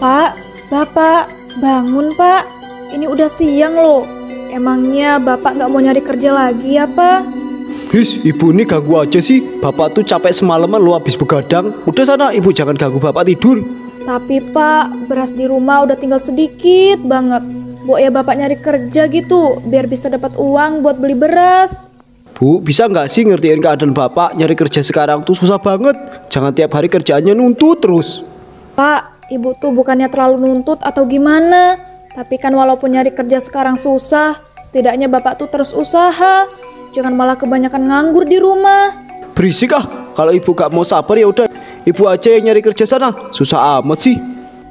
Pak, Bapak, bangun Pak. Ini udah siang loh. Emangnya Bapak nggak mau nyari kerja lagi ya Pak? His, ibu ini ganggu aja sih. Bapak tuh capek semalaman lo habis begadang. Udah sana, ibu jangan ganggu bapak tidur. Tapi Pak, beras di rumah udah tinggal sedikit banget. Bu ya Bapak nyari kerja gitu, biar bisa dapat uang buat beli beras. Bu, bisa nggak sih ngertiin keadaan bapak? Nyari kerja sekarang tuh susah banget. Jangan tiap hari kerjaannya nuntut terus. Pak, ibu tuh bukannya terlalu nuntut atau gimana. Tapi kan walaupun nyari kerja sekarang susah, setidaknya Bapak tuh terus usaha. Jangan malah kebanyakan nganggur di rumah. Berisik ah, kalau ibu gak mau sabar ya udah. Ibu aja yang nyari kerja sana, susah amat sih.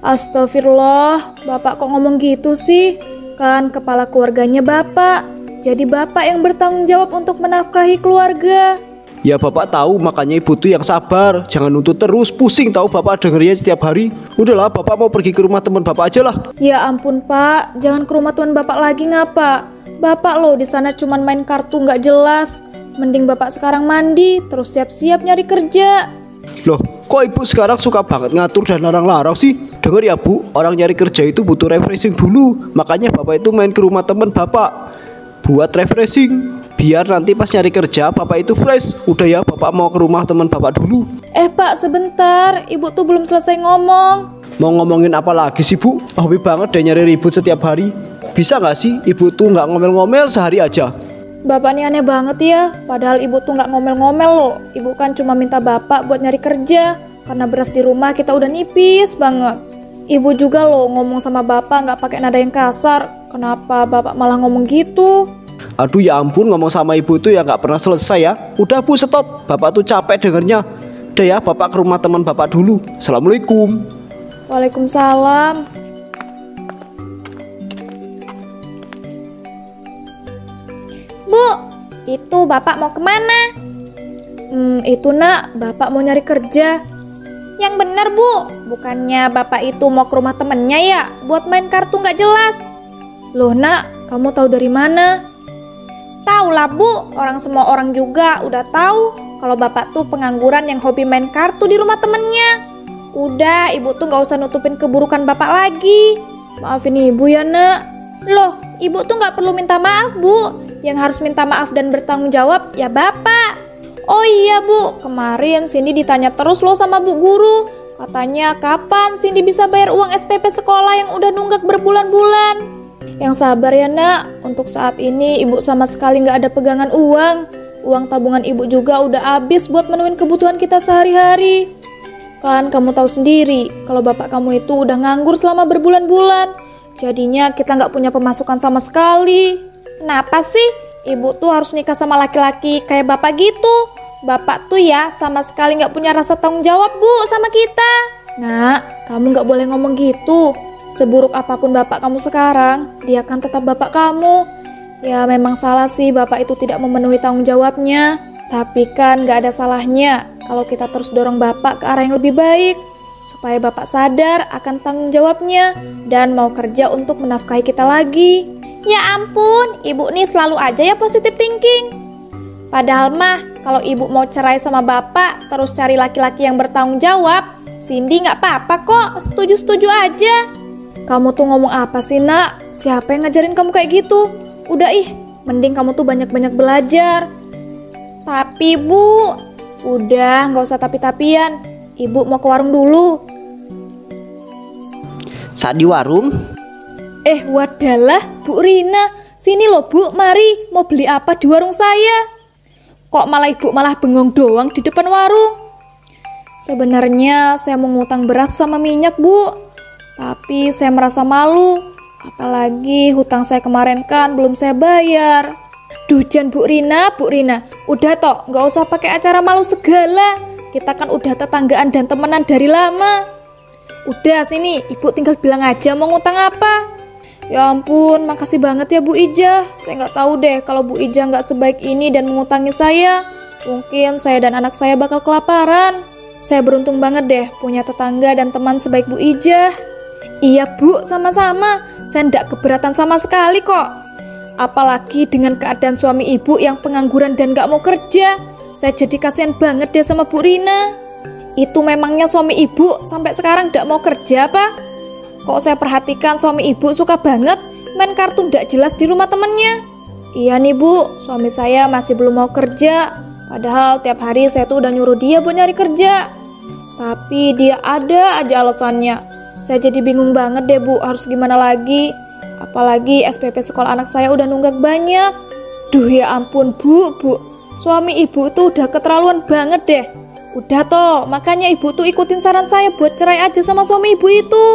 Astagfirullah, Bapak kok ngomong gitu sih? Kan kepala keluarganya Bapak. Jadi Bapak yang bertanggung jawab untuk menafkahi keluarga. Ya bapak tahu, makanya ibu tuh yang sabar. Jangan nuntut terus, pusing tahu bapak dengernya setiap hari. Udahlah, bapak mau pergi ke rumah teman bapak aja lah. Ya ampun Pak, jangan ke rumah teman Bapak lagi ngapa? Bapak loh di sana cuman main kartu nggak jelas. Mending Bapak sekarang mandi, terus siap-siap nyari kerja. Loh, kok ibu sekarang suka banget ngatur dan larang-larang sih? Dengar ya bu, orang nyari kerja itu butuh refreshing dulu. Makanya bapak itu main ke rumah teman bapak buat refreshing. Biar nanti pas nyari kerja bapak itu fresh. Udah ya, bapak mau ke rumah teman bapak dulu. Pak sebentar, ibu tuh belum selesai ngomong. Mau ngomongin apa lagi sih bu? Hobi banget deh nyari ribut setiap hari. Bisa gak sih ibu tuh gak ngomel-ngomel sehari aja? Bapak ini aneh banget ya. Padahal ibu tuh gak ngomel-ngomel loh. Ibu kan cuma minta bapak buat nyari kerja. Karena beras di rumah kita udah nipis banget. Ibu juga loh ngomong sama bapak gak pakai nada yang kasar. Kenapa bapak malah ngomong gitu? Aduh ya ampun, ngomong sama ibu tuh ya gak pernah selesai ya. Udah bu, stop. Bapak tuh capek dengernya. Udah ya, bapak ke rumah teman bapak dulu. Assalamualaikum. Waalaikumsalam. Bu, itu bapak mau kemana? Itu nak, bapak mau nyari kerja. Yang bener bu, bukannya bapak itu mau ke rumah temennya ya, buat main kartu gak jelas. Loh nak, kamu tahu dari mana? Tahu lah bu, semua orang juga udah tahu kalau bapak tuh pengangguran yang hobi main kartu di rumah temennya. Udah, ibu tuh gak usah nutupin keburukan bapak lagi. Maafin ibu ya nak. Loh, ibu tuh gak perlu minta maaf bu. Yang harus minta maaf dan bertanggung jawab ya bapak. Oh iya bu, kemarin Cindy ditanya terus loh sama bu guru. Katanya kapan Cindy bisa bayar uang SPP sekolah yang udah nunggak berbulan-bulan. Yang sabar ya nak, untuk saat ini ibu sama sekali gak ada pegangan uang. Uang tabungan ibu juga udah habis buat menuhin kebutuhan kita sehari-hari. Kan kamu tahu sendiri, kalau bapak kamu itu udah nganggur selama berbulan-bulan. Jadinya kita gak punya pemasukan sama sekali. Kenapa sih ibu tuh harus nikah sama laki-laki kayak bapak gitu? Bapak tuh ya sama sekali gak punya rasa tanggung jawab bu sama kita. Nak, kamu gak boleh ngomong gitu. Seburuk apapun bapak kamu sekarang, dia kan tetap bapak kamu. Ya memang salah sih bapak itu tidak memenuhi tanggung jawabnya. Tapi kan gak ada salahnya kalau kita terus dorong bapak ke arah yang lebih baik. Supaya bapak sadar akan tanggung jawabnya dan mau kerja untuk menafkahi kita lagi. Ya ampun, ibu nih selalu aja ya positive thinking. Padahal mah kalau ibu mau cerai sama bapak terus cari laki-laki yang bertanggung jawab, Cindy gak apa-apa kok, setuju-setuju aja. Kamu tuh ngomong apa sih nak? Siapa yang ngajarin kamu kayak gitu? Udah mending kamu tuh banyak-banyak belajar. Tapi bu, udah gak usah tapi-tapian. Ibu mau ke warung dulu. Saat di warung? Wadalah Bu Rina. Sini loh bu, mari. Mau beli apa di warung saya? Kok malah ibu malah bengong doang di depan warung? Sebenarnya saya mau ngutang beras sama minyak bu. Tapi saya merasa malu, apalagi hutang saya kemarin kan belum saya bayar. Dujan Bu Rina, udah toh, gak usah pakai acara malu segala. Kita kan udah tetanggaan dan temenan dari lama. Udah sini, ibu tinggal bilang aja mau ngutang apa. Ya ampun, makasih banget ya Bu Ijah. Saya gak tahu deh kalau Bu Ijah gak sebaik ini dan mengutangi saya. Mungkin saya dan anak saya bakal kelaparan. Saya beruntung banget deh punya tetangga dan teman sebaik Bu Ijah. Iya bu, sama-sama. Saya ndak keberatan sama sekali kok. Apalagi dengan keadaan suami ibu yang pengangguran dan gak mau kerja. Saya jadi kasihan banget deh sama Bu Rina. Itu memangnya suami ibu sampai sekarang ndak mau kerja apa? kok saya perhatikan suami ibu suka banget main kartun gak jelas di rumah temennya. Iya nih bu, suami saya masih belum mau kerja. Padahal tiap hari saya tuh udah nyuruh dia buat nyari kerja. Tapi dia ada aja alasannya. Saya jadi bingung banget deh bu, harus gimana lagi. Apalagi SPP sekolah anak saya udah nunggak banyak. Duh ya ampun bu, suami ibu tuh udah keterlaluan banget deh. Udah toh, makanya ibu tuh ikutin saran saya buat cerai aja sama suami ibu itu.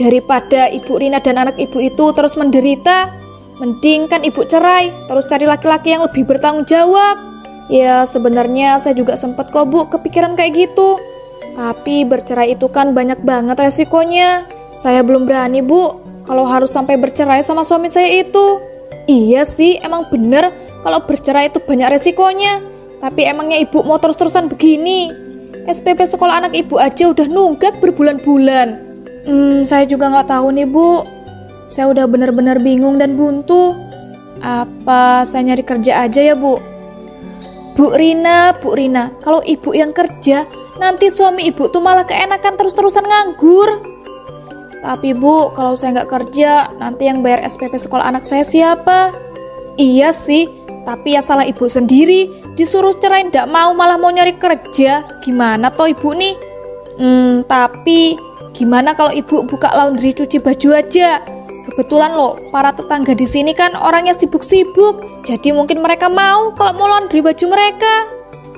Daripada ibu Rina dan anak ibu itu terus menderita, mending kan ibu cerai, terus cari laki-laki yang lebih bertanggung jawab. Ya sebenarnya saya juga sempet kok bu kepikiran kayak gitu. Tapi bercerai itu kan banyak banget resikonya. Saya belum berani bu kalau harus sampai bercerai sama suami saya itu. Iya sih, emang bener kalau bercerai itu banyak resikonya. Tapi emangnya ibu mau terus-terusan begini? SPP sekolah anak ibu aja udah nunggak berbulan-bulan. Saya juga nggak tahu nih bu. Saya udah bener-bener bingung dan buntu. Apa saya nyari kerja aja ya bu? Bu Rina, kalau ibu yang kerja, nanti suami ibu tuh malah keenakan terus-terusan nganggur. Tapi bu, kalau saya nggak kerja, nanti yang bayar SPP sekolah anak saya siapa? Iya sih, tapi ya salah ibu sendiri. Disuruh cerai nggak mau, malah mau nyari kerja. Gimana toh ibu nih? Tapi gimana kalau ibu buka laundry cuci baju aja? Kebetulan loh, para tetangga di sini kan orangnya sibuk-sibuk. Jadi mungkin mereka mau kalau mau laundry baju mereka.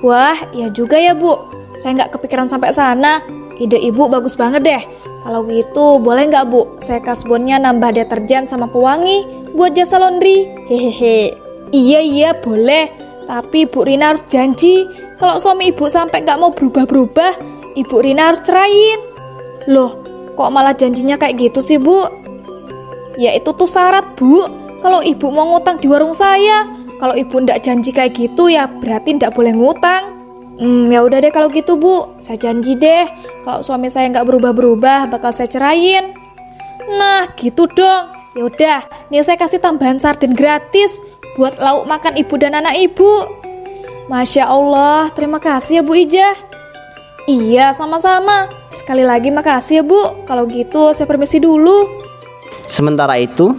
Wah, ya juga ya bu. Saya nggak kepikiran sampai sana. Ide ibu bagus banget deh. Kalau gitu boleh nggak bu, saya kasbonnya nambah deterjen sama pewangi buat jasa laundry. Hehehe. Iya boleh. Tapi Bu Rina harus janji kalau suami ibu sampai nggak mau berubah-berubah, ibu Rina harus ceraiin. Loh, kok malah janjinya kayak gitu sih bu? Ya itu tuh syarat bu. Kalau ibu mau ngutang di warung saya, kalau ibu ndak janji kayak gitu ya berarti ndak boleh ngutang. Ya udah deh kalau gitu bu, saya janji deh kalau suami saya nggak berubah-berubah bakal saya ceraiin. Nah gitu dong. Ya udah, nih saya kasih tambahan sarden gratis buat lauk makan ibu dan anak ibu. Masya Allah, terima kasih ya Bu Ijah. Iya sama-sama. Sekali lagi makasih ya bu. Kalau gitu saya permisi dulu. Sementara itu,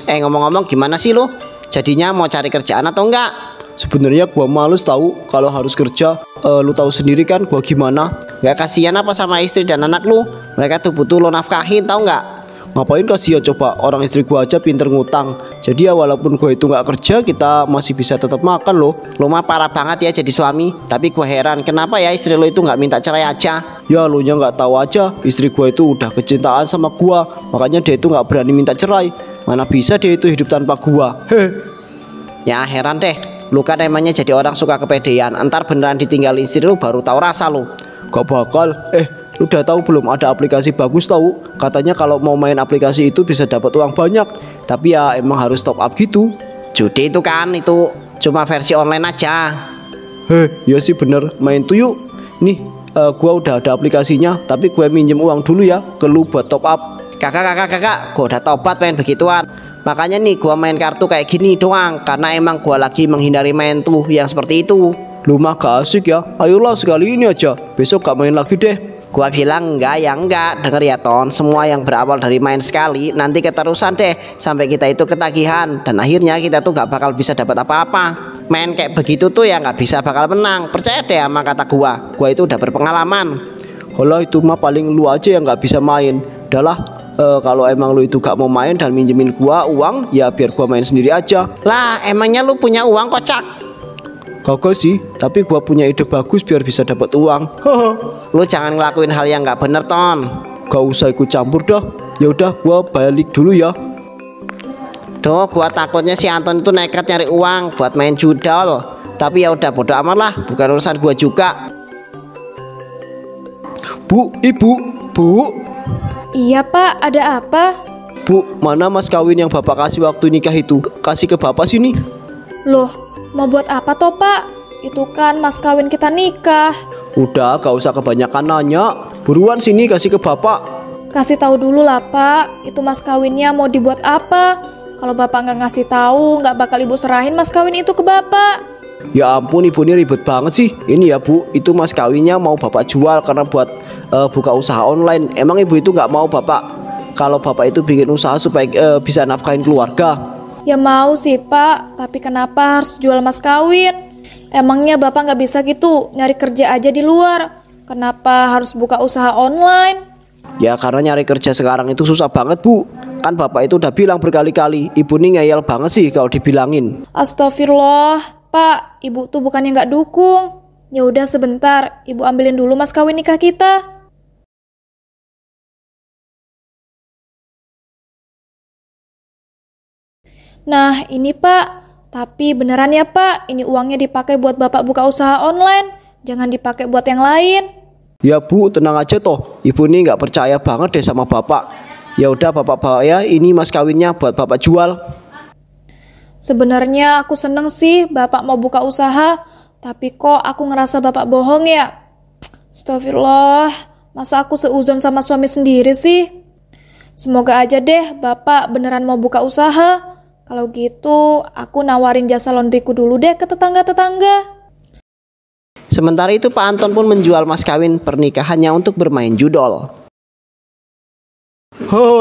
ngomong-ngomong gimana sih lo? Jadinya mau cari kerjaan atau enggak? Sebenarnya gua males tahu kalau harus kerja. Lu tahu sendiri kan gua gimana. Gak kasihan apa sama istri dan anak lu? Mereka tuh butuh lo nafkahin, tahu nggak? Ngapain kasihan coba, orang istri gua aja pinter ngutang. Jadi ya walaupun gua itu nggak kerja, kita masih bisa tetap makan loh. Lo mah parah banget ya jadi suami. Tapi gua heran kenapa ya istri lo itu nggak minta cerai aja? Ya lu nya nggak tahu aja, istri gua itu udah kecintaan sama gua, makanya dia itu nggak berani minta cerai. Mana bisa dia itu hidup tanpa gua. Ya heran deh. Lu kan emangnya jadi orang suka kepedean. Entar beneran ditinggal istri lu baru tahu rasa lu. Gak bakal. Lu udah tahu belum ada aplikasi bagus tahu? Katanya kalau mau main aplikasi itu bisa dapat uang banyak. Tapi ya emang harus top up gitu. Judi itu kan, itu cuma versi online aja. Ya sih bener, main tuh yuk. Nih, gua udah ada aplikasinya, tapi gue minjem uang dulu ya ke lu buat top up. Kakak, gua udah tobat main begituan. Makanya nih gua main kartu kayak gini doang, karena emang gua lagi menghindari main tuh yang seperti itu. Lu mah gak asik ya. Ayolah sekali ini aja, besok gak main lagi deh. Gua bilang enggak ya enggak. Denger ya Ton, semua yang berawal dari main sekali nanti keterusan deh sampai kita itu ketagihan dan akhirnya kita tuh gak bakal bisa dapat apa-apa. Main kayak begitu tuh ya gak bisa bakal menang. Percaya deh sama kata gua itu udah berpengalaman. Holah itu mah paling lu aja yang gak bisa main. Udahlah, kalau emang lu itu gak mau main dan minjemin gua uang, ya biar gua main sendiri aja. Lah emangnya lu punya uang kocak? Kagak sih, tapi gua punya ide bagus biar bisa dapat uang. Lu jangan ngelakuin hal yang nggak bener Ton. Gak usah ikut campur dah. Ya udah, gua balik dulu ya. Duh, gua takutnya si Anton itu nekat nyari uang buat main judol. Tapi ya udah bodo amat lah, bukan urusan gua juga. Bu, ibu, bu. Iya pak, ada apa? Bu, mana mas kawin yang bapak kasih waktu nikah itu? Kasih ke bapak sini. Loh, mau buat apa toh pak? Itu kan mas kawin kita nikah. Udah, gak usah kebanyakan nanya. Buruan sini kasih ke bapak. Kasih tahu dulu lah pak, itu mas kawinnya mau dibuat apa? Kalau bapak nggak ngasih tahu, nggak bakal ibu serahin mas kawin itu ke bapak. Ya ampun, ibu ini ribet banget sih. Ini ya bu, itu mas kawinnya mau bapak jual karena buat buka usaha online. Emang ibu itu nggak mau bapak kalau bapak itu bikin usaha supaya bisa nafkahin keluarga? Ya mau sih Pak, tapi kenapa harus jual mas kawin? Emangnya Bapak nggak bisa gitu nyari kerja aja di luar? Kenapa harus buka usaha online? Ya karena nyari kerja sekarang itu susah banget Bu. Kan bapak itu udah bilang berkali-kali. Ibu nih ngeyel banget sih kalau dibilangin. Astagfirullah, Pak, Ibu tuh bukannya nggak dukung. Ya udah sebentar, Ibu ambilin dulu mas kawin nikah kita. Nah, ini Pak. Tapi beneran ya Pak, ini uangnya dipakai buat Bapak buka usaha online. Jangan dipakai buat yang lain. Ya Bu, tenang aja toh. Ibu ini nggak percaya banget deh sama bapak. Ya udah bapak bawa ya, ini mas kawinnya buat bapak jual. Sebenarnya aku seneng sih Bapak mau buka usaha. Tapi kok aku ngerasa Bapak bohong ya? Astagfirullah, masa aku seuzon sama suami sendiri sih? Semoga aja deh Bapak beneran mau buka usaha. Kalau gitu, aku nawarin jasa laundryku dulu deh ke tetangga-tetangga. Sementara itu Pak Anton pun menjual mas kawin pernikahannya untuk bermain judol.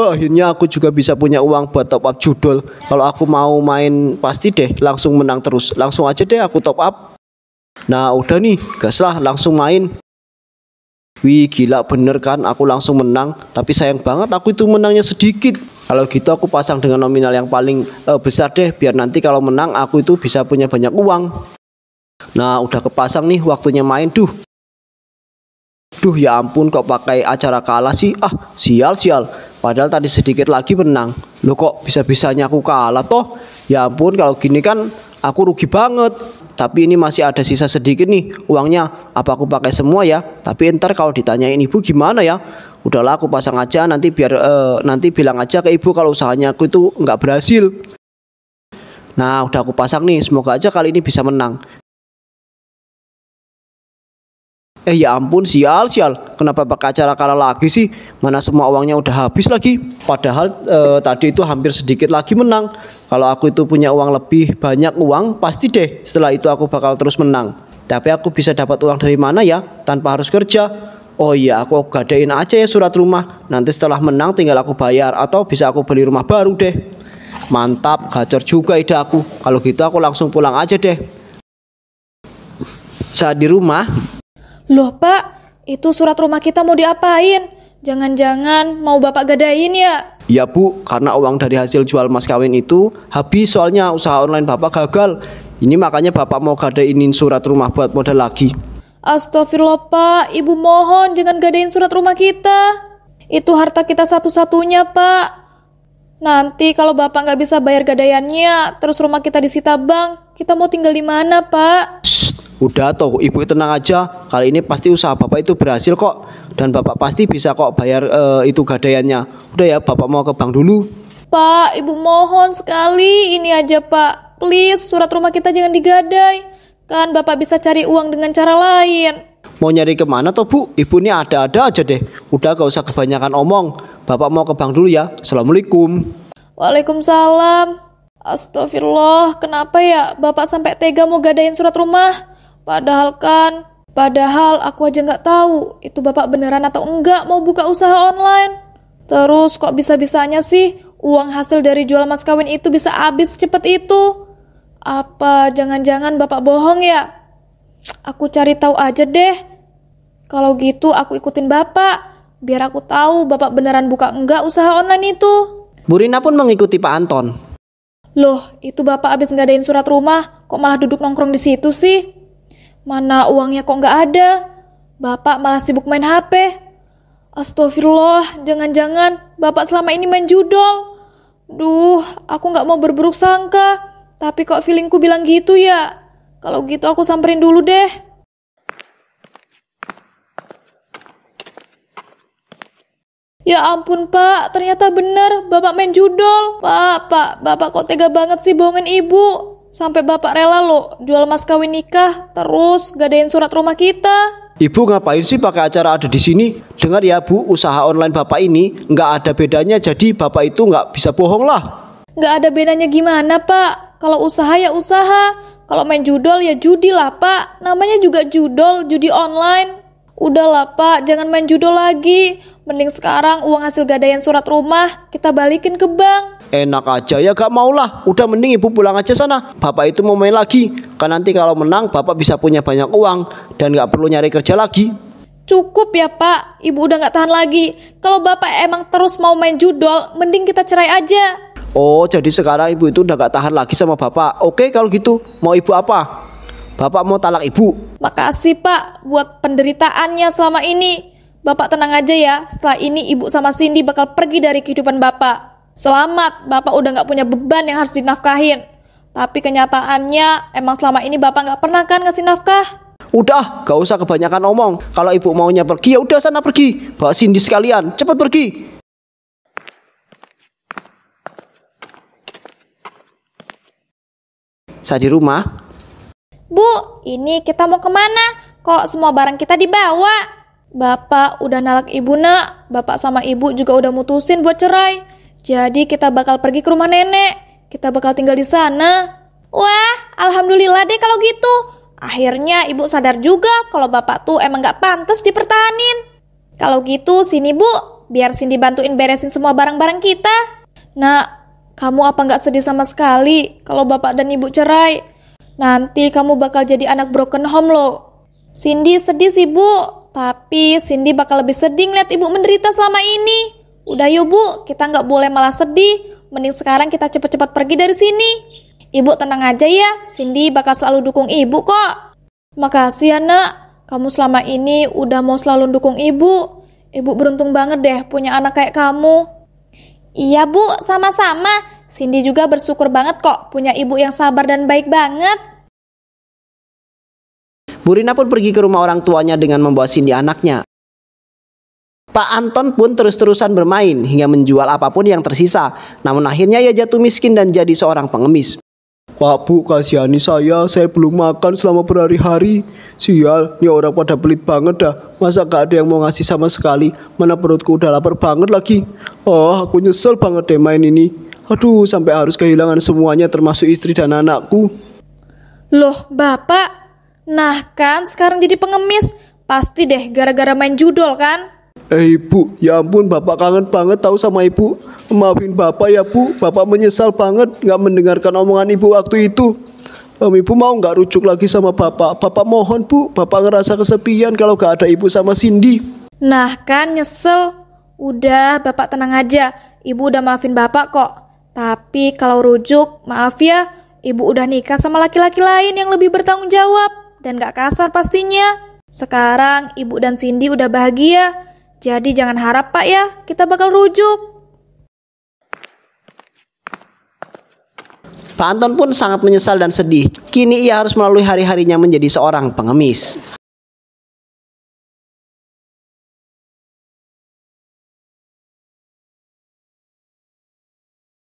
Akhirnya aku juga bisa punya uang buat top up judol. Kalau aku mau main pasti deh langsung menang terus. Langsung aja deh aku top up. Nah udah nih, gas lah langsung main. Wih gila bener kan, aku langsung menang. Tapi sayang banget aku itu menangnya sedikit. Kalau gitu aku pasang dengan nominal yang paling besar deh. Biar nanti kalau menang aku itu bisa punya banyak uang. Nah udah kepasang nih, waktunya main. Duh ya ampun, kok pakai acara kalah sih. Ah sial. Padahal tadi sedikit lagi menang. Loh kok bisa-bisanya aku kalah toh. Ya ampun, kalau gini kan aku rugi banget. Tapi ini masih ada sisa sedikit nih uangnya. Apa aku pakai semua ya? Tapi ntar kalau ditanyain ibu gimana ya? Udahlah aku pasang aja, nanti biar nanti bilang aja ke ibu kalau usahanya aku itu nggak berhasil. Nah udah aku pasang nih, semoga aja kali ini bisa menang. Ya ampun, sial. Kenapa pakai acara kalah lagi sih? Mana semua uangnya udah habis lagi. Padahal tadi itu hampir sedikit lagi menang. Kalau aku itu punya uang lebih banyak uang, pasti deh setelah itu aku bakal terus menang. Tapi aku bisa dapat uang dari mana ya? Tanpa harus kerja. Oh iya, aku gadein aja ya surat rumah. Nanti setelah menang tinggal aku bayar. Atau bisa aku beli rumah baru deh. Mantap, gacor juga ide aku. Kalau gitu aku langsung pulang aja deh. Saat di rumah, Loh Pak, itu surat rumah kita mau diapain? Jangan-jangan mau Bapak gadain ya? ya Bu, karena uang dari hasil jual mas kawin itu habis, soalnya usaha online bapak gagal. Ini makanya bapak mau gadainin surat rumah buat modal lagi. Astagfirullah Pak, Ibu mohon jangan gadain surat rumah kita. Itu harta kita satu-satunya Pak. Nanti kalau Bapak nggak bisa bayar gadaiannya, terus rumah kita disita bank, kita mau tinggal di mana Pak? Udah toh ibu tenang aja, kali ini pasti usaha bapak itu berhasil kok. Dan bapak pasti bisa kok bayar itu gadaiannya. Udah ya, bapak mau ke bank dulu. Pak, Ibu mohon sekali ini aja Pak. Please, surat rumah kita jangan digadai. Kan Bapak bisa cari uang dengan cara lain. Mau nyari kemana toh Bu? Ibu ini ada-ada aja deh. Udah gak usah kebanyakan omong. Bapak mau ke bank dulu ya. Assalamualaikum. Waalaikumsalam. Astagfirullah, kenapa ya Bapak sampai tega mau gadain surat rumah? Padahal aku aja nggak tahu itu Bapak beneran atau enggak mau buka usaha online. Terus kok bisa-bisanya sih uang hasil dari jual mas kawin itu bisa habis secepat itu? Apa jangan-jangan Bapak bohong ya? Aku cari tahu aja deh. Kalau gitu aku ikutin Bapak, biar aku tahu Bapak beneran buka enggak usaha online itu. Bu Rina pun mengikuti Pak Anton. Loh, itu Bapak abis ngadain surat rumah, kok malah duduk nongkrong di situ sih? Mana uangnya kok nggak ada? Bapak malah sibuk main HP. Astagfirullah, jangan-jangan Bapak selama ini main judol. Duh, aku nggak mau berburuk sangka, tapi kok feelingku bilang gitu ya? Kalau gitu aku samperin dulu deh. Ya ampun Pak, ternyata benar Bapak main judol. Pak, Bapak kok tega banget sih bohongin Ibu? Sampai Bapak rela loh jual mas kawin nikah, terus gadain surat rumah kita. Ibu ngapain sih pakai acara ada di sini? Dengar ya Bu, usaha online bapak ini nggak ada bedanya, jadi bapak itu nggak bisa bohong lah. Nggak ada bedanya gimana Pak? Kalau usaha ya usaha, kalau main judol ya judi lah Pak. Namanya juga judol, judi online. Udahlah Pak, jangan main judol lagi. Mending sekarang uang hasil gadaian surat rumah kita balikin ke bank. Enak aja ya, gak maulah. Udah mending ibu pulang aja sana. Bapak itu mau main lagi. Kan nanti kalau menang bapak bisa punya banyak uang dan gak perlu nyari kerja lagi. Cukup ya Pak, ibu udah gak tahan lagi. Kalau bapak emang terus mau main judol, mending kita cerai aja. Oh, jadi sekarang ibu itu udah gak tahan lagi sama bapak. Oke, kalau gitu mau ibu apa? Bapak mau talak ibu. Makasih Pak buat penderitaannya selama ini. Bapak tenang aja ya, setelah ini ibu sama Cindy bakal pergi dari kehidupan bapak. Selamat, bapak udah gak punya beban yang harus dinafkahin. Tapi kenyataannya emang selama ini bapak gak pernah kan ngasih nafkah. Udah, gak usah kebanyakan omong. Kalau ibu maunya pergi, ya udah sana pergi. Bawa Cindy sekalian, cepet pergi. Saya di rumah. Bu, ini kita mau kemana? Kok semua barang kita dibawa? Bapak udah nalak ibu nak. Bapak sama ibu juga udah mutusin buat cerai. Jadi kita bakal pergi ke rumah nenek. Kita bakal tinggal di sana. Wah, alhamdulillah deh kalau gitu. Akhirnya ibu sadar juga kalau bapak tuh emang gak pantas dipertahanin. Kalau gitu sini bu, biar Cindy bantuin beresin semua barang-barang kita. Nak, kamu apa gak sedih sama sekali kalau bapak dan ibu cerai? Nanti kamu bakal jadi anak broken home loh. Cindy sedih sih bu, tapi Cindy bakal lebih sedih ngeliat ibu menderita selama ini. Udah yuk bu, kita gak boleh malah sedih. Mending sekarang kita cepet-cepet pergi dari sini. Ibu tenang aja ya, Cindy bakal selalu dukung ibu kok. Makasih ya nak, kamu selama ini udah mau selalu dukung ibu. Ibu beruntung banget deh punya anak kayak kamu. Iya bu, sama-sama. Cindy juga bersyukur banget kok punya ibu yang sabar dan baik banget. Bu Rina pun pergi ke rumah orang tuanya dengan membawa Cindy anaknya. Pak Anton pun terus-terusan bermain hingga menjual apapun yang tersisa. Namun akhirnya ia jatuh miskin dan jadi seorang pengemis. Pak bu, kasihani saya belum makan selama berhari-hari. Sial, ini orang pada pelit banget dah. Masa gak ada yang mau ngasih sama sekali. Mana perutku udah lapar banget lagi. Oh, aku nyesel banget deh main ini. Aduh, sampai harus kehilangan semuanya termasuk istri dan anakku. Loh bapak, nah kan sekarang jadi pengemis. Pasti deh gara-gara main judol kan? Ibu, ya ampun bapak kangen banget tahu sama ibu. Maafin bapak ya bu, bapak menyesal banget gak mendengarkan omongan ibu waktu itu. Ibu mau gak rujuk lagi sama bapak? Bapak mohon bu, bapak ngerasa kesepian kalau gak ada ibu sama Cindy. Nah kan nyesel. Udah bapak tenang aja, ibu udah maafin bapak kok. Tapi kalau rujuk, maaf ya, ibu udah nikah sama laki-laki lain yang lebih bertanggung jawab dan gak kasar pastinya. Sekarang ibu dan Cindy udah bahagia. Jadi jangan harap pak ya, kita bakal rujuk. Pak Anton pun sangat menyesal dan sedih. Kini ia harus melalui hari-harinya menjadi seorang pengemis.